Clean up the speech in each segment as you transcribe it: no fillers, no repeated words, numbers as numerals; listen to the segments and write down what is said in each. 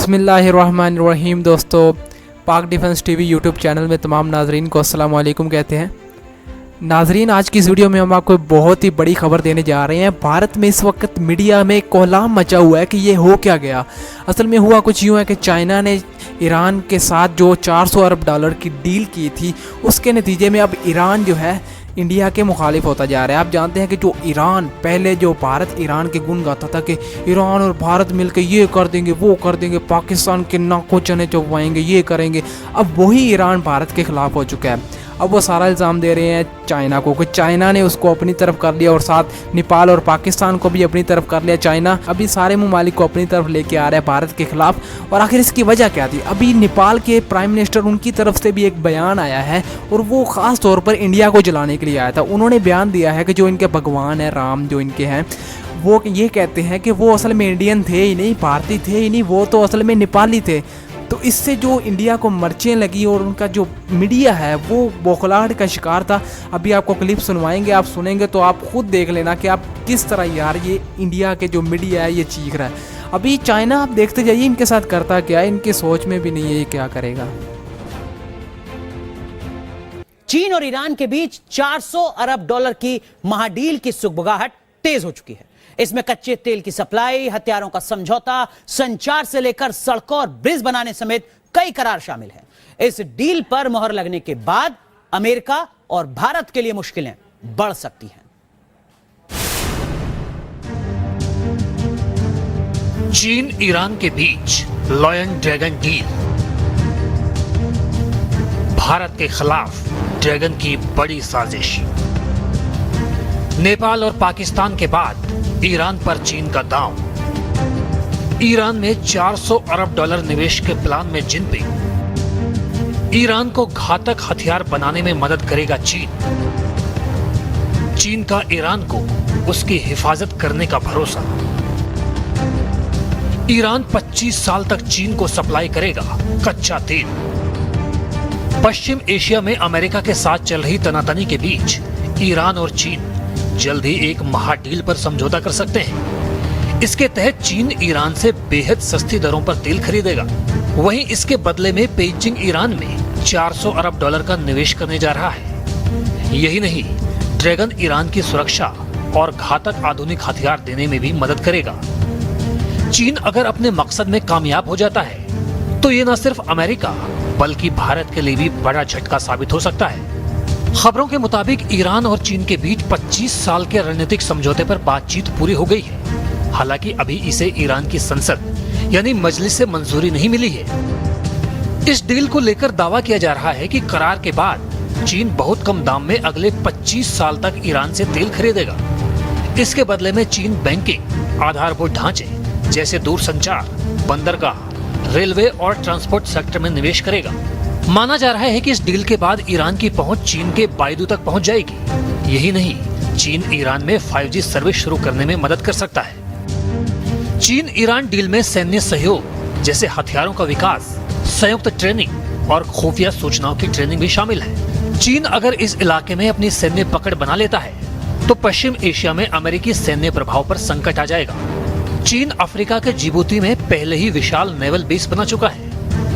बिस्मिल्लाहिर्रहमानिर्रहीम। दोस्तों, पाक डिफेंस टीवी यूट्यूब चैनल में तमाम नाजरीन को अस्सलाम वालेकुम कहते हैं। नाजरीन, आज की इस वीडियो में हम आपको बहुत ही बड़ी खबर देने जा रहे हैं। भारत में इस वक्त मीडिया में कोहराम मचा हुआ है कि ये हो क्या गया। असल में हुआ कुछ यूँ है कि चाइना ने ईरान के साथ जो 400 अरब डॉलर की डील की थी, उसके नतीजे में अब ईरान जो है इंडिया के मुखालिफ होता जा रहा है। आप जानते हैं कि जो ईरान पहले जो भारत ईरान के गुण गाता था कि ईरान और भारत मिलकर ये कर देंगे, वो कर देंगे, पाकिस्तान के नाकों चने चुभवाएंगे, ये करेंगे, अब वही ईरान भारत के खिलाफ हो चुका है। अब वो सारा इल्ज़ाम दे रहे हैं चाइना को कि चाइना ने उसको अपनी तरफ कर लिया और साथ नेपाल और पाकिस्तान को भी अपनी तरफ कर लिया। चाइना अभी सारे ममालिक को अपनी तरफ लेके आ रहा है भारत के खिलाफ। और आखिर इसकी वजह क्या थी? अभी नेपाल के प्राइम मिनिस्टर, उनकी तरफ से भी एक बयान आया है और वो ख़ास तौर पर इंडिया को जलाने के लिए आया था। उन्होंने बयान दिया है कि जो इनके भगवान है राम, जो इनके हैं, वो ये कहते हैं कि वो असल में इंडियन थे ही नहीं, भारतीय थे ही नहीं, वो तो असल में नेपाली थे। तो इससे जो इंडिया को मर्चें लगी और उनका जो मीडिया है वो बौखलाहट का शिकार था। अभी आपको क्लिप सुनवाएंगे, आप सुनेंगे तो आप खुद देख लेना कि आप किस तरह यार ये इंडिया के जो मीडिया है ये चीख रहा है। अभी चाइना, आप देखते जाइए इनके साथ करता क्या है, इनके सोच में भी नहीं है ये क्या करेगा। चीन और ईरान के बीच 400 अरब डॉलर की महाडील की सुगबुगाहट तेज हो चुकी है। इसमें कच्चे तेल की सप्लाई, हथियारों का समझौता, संचार से लेकर सड़कों और ब्रिज बनाने समेत कई करार शामिल हैं। इस डील पर मोहर लगने के बाद अमेरिका और भारत के लिए मुश्किलें बढ़ सकती हैं। चीन ईरान के बीच लॉयन ड्रैगन डील। भारत के खिलाफ ड्रैगन की बड़ी साजिश। नेपाल और पाकिस्तान के बाद ईरान पर चीन का दांव। ईरान में 400 अरब डॉलर निवेश के प्लान में जिनपिंग। ईरान को घातक हथियार बनाने में मदद करेगा चीन। चीन का ईरान को उसकी हिफाजत करने का भरोसा। ईरान 25 साल तक चीन को सप्लाई करेगा कच्चा तेल। पश्चिम एशिया में अमेरिका के साथ चल रही तनातनी के बीच ईरान और चीन जल्द ही एक महाडील पर समझौता कर सकते हैं। इसके तहत चीन ईरान से बेहद सस्ती दरों पर तेल खरीदेगा। वहीं इसके बदले में पेइचिंग ईरान में 400 अरब डॉलर का निवेश करने जा रहा है। यही नहीं, ड्रैगन ईरान की सुरक्षा और घातक आधुनिक हथियार देने में भी मदद करेगा। चीन अगर अपने मकसद में कामयाब हो जाता है तो ये न सिर्फ अमेरिका बल्कि भारत के लिए भी बड़ा झटका साबित हो सकता है। खबरों के मुताबिक ईरान और चीन के बीच 25 साल के रणनीतिक समझौते पर बातचीत पूरी हो गई है। हालांकि अभी इसे ईरान की संसद यानी मजलिस से मंजूरी नहीं मिली है। इस डील को लेकर दावा किया जा रहा है कि करार के बाद चीन बहुत कम दाम में अगले 25 साल तक ईरान से तेल खरीदेगा। इसके बदले में चीन बैंकिंग, आधारभूत ढांचे जैसे दूरसंचार, बंदरगाह, रेलवे और ट्रांसपोर्ट सेक्टर में निवेश करेगा। माना जा रहा है कि इस डील के बाद ईरान की पहुंच चीन के बायडू तक पहुंच जाएगी। यही नहीं, चीन ईरान में 5G सर्विस शुरू करने में मदद कर सकता है। चीन ईरान डील में सैन्य सहयोग जैसे हथियारों का विकास, संयुक्त ट्रेनिंग और खुफिया सूचनाओं की ट्रेनिंग भी शामिल है। चीन अगर इस इलाके में अपनी सैन्य पकड़ बना लेता है तो पश्चिम एशिया में अमेरिकी सैन्य प्रभाव पर संकट आ जाएगा। चीन अफ्रीका के जिबूती में पहले ही विशाल नेवल बेस बना चुका है।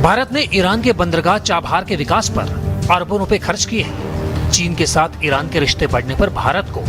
भारत ने ईरान के बंदरगाह चाबहार के विकास पर अरबों रुपए खर्च किए हैं। चीन के साथ ईरान के रिश्ते बढ़ने पर भारत को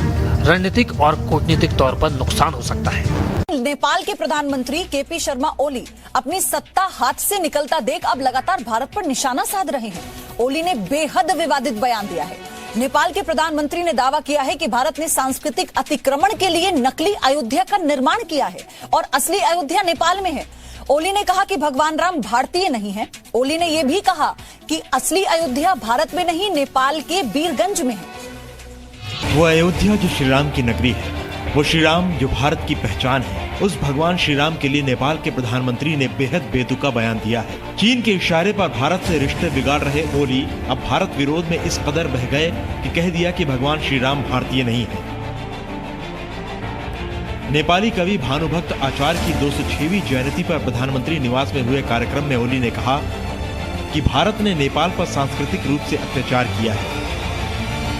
रणनीतिक और कूटनीतिक तौर पर नुकसान हो सकता है। नेपाल के प्रधानमंत्री केपी शर्मा ओली अपनी सत्ता हाथ से निकलता देख अब लगातार भारत पर निशाना साध रहे हैं। ओली ने बेहद विवादित बयान दिया है। नेपाल के प्रधानमंत्री ने दावा किया है कि भारत ने सांस्कृतिक अतिक्रमण के लिए नकली अयोध्या का निर्माण किया है और असली अयोध्या नेपाल में है। ओली ने कहा कि भगवान राम भारतीय नहीं है। ओली ने यह भी कहा कि असली अयोध्या भारत में नहीं, नेपाल के बीरगंज में है। वो अयोध्या जो श्री राम की नगरी है, वो श्री राम जो भारत की पहचान है, उस भगवान श्री राम के लिए नेपाल के प्रधानमंत्री ने बेहद बेतुका बयान दिया है। चीन के इशारे पर भारत से रिश्ते बिगाड़ रहे ओली अब भारत विरोध में इस कदर बह गए कि कह दिया कि भगवान श्री राम भारतीय नहीं है। नेपाली कवि भानुभक्त आचार्य की 206वीं जयंती पर प्रधानमंत्री निवास में हुए कार्यक्रम में ओली ने कहा कि भारत ने नेपाल पर सांस्कृतिक रूप से अत्याचार किया है।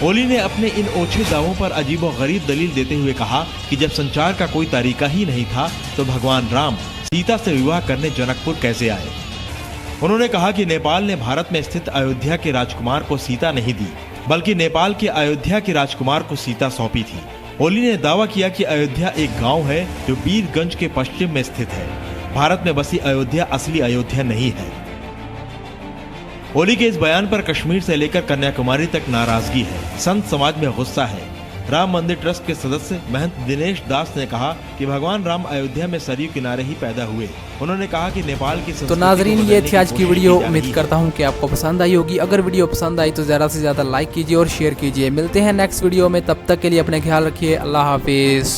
ओली ने अपने इन ओछे दावों पर अजीबोगरीब दलील देते हुए कहा कि जब संचार का कोई तरीका ही नहीं था तो भगवान राम सीता से विवाह करने जनकपुर कैसे आए। उन्होंने कहा कि नेपाल ने भारत में स्थित अयोध्या के राजकुमार को सीता नहीं दी, बल्कि नेपाल के अयोध्या के राजकुमार को सीता सौंपी थी। ओली ने दावा किया कि अयोध्या एक गांव है जो वीरगंज के पश्चिम में स्थित है। भारत में बसी अयोध्या असली अयोध्या नहीं है। ओली के इस बयान पर कश्मीर से लेकर कन्याकुमारी तक नाराजगी है, संत समाज में गुस्सा है। राम मंदिर ट्रस्ट के सदस्य महंत दिनेश दास ने कहा कि भगवान राम अयोध्या में सरयू किनारे ही पैदा हुए। उन्होंने कहा कि नेपाल की तो नाजरीन, ये थी आज की वीडियो। उम्मीद करता हूँ कि आपको पसंद आई होगी। अगर वीडियो पसंद आई तो ज़्यादा से ज़्यादा लाइक कीजिए और शेयर कीजिए। मिलते हैं नेक्स्ट वीडियो में, तब तक के लिए अपने ख्याल रखिए। अल्लाह हाफिज़।